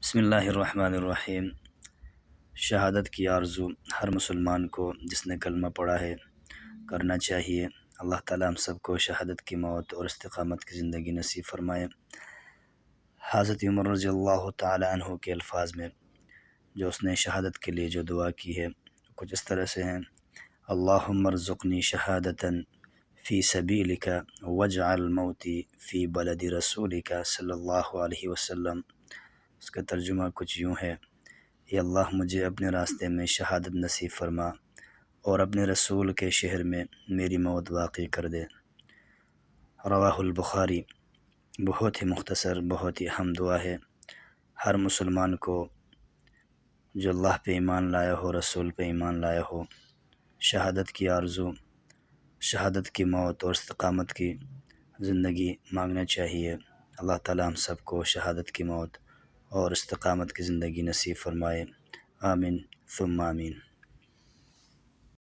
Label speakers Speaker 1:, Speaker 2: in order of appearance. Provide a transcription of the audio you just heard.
Speaker 1: بسم اللہ الرحمن الرحیم۔ شہادت کی آرزو ہر مسلمان کو جس نے کلمہ پڑھا ہے کرنا چاہیے۔ اللہ تعالیٰ ہم سب کو شہادت کی موت اور استقامت کی زندگی نصیب فرمائے۔ حضرت عمر رضی اللہ تعالیٰ عنہ کے الفاظ میں جو اس نے شہادت کے لیے جو دعا کی ہے کچھ اس طرح سے ہیں: اللہم ارزقنی شہادتا فی سبیلک واجعل موتی فی بلد رسولک صلی اللہ علیہ وسلم۔ اس کا ترجمہ کچھ یوں ہے: اے اللہ مجھے اپنے راستے میں شہادت نصیب فرما اور اپنے رسول کے شہر میں میری موت واقع کر دے۔ رواہ البخاری۔ بہت ہی مختصر، بہت ہی اہم دعا ہے۔ ہر مسلمان کو جو اللہ پہ ایمان لایا ہو، رسول پہ ایمان لایا ہو، شہادت کی آرزو، شہادت کی موت اور استقامت کی زندگی مانگنا چاہیے۔ اللہ تعالیٰ ہم سب کو شہادت کی موت اور استقامت کی زندگی نصیب فرمائے۔ آمین ثم آمین۔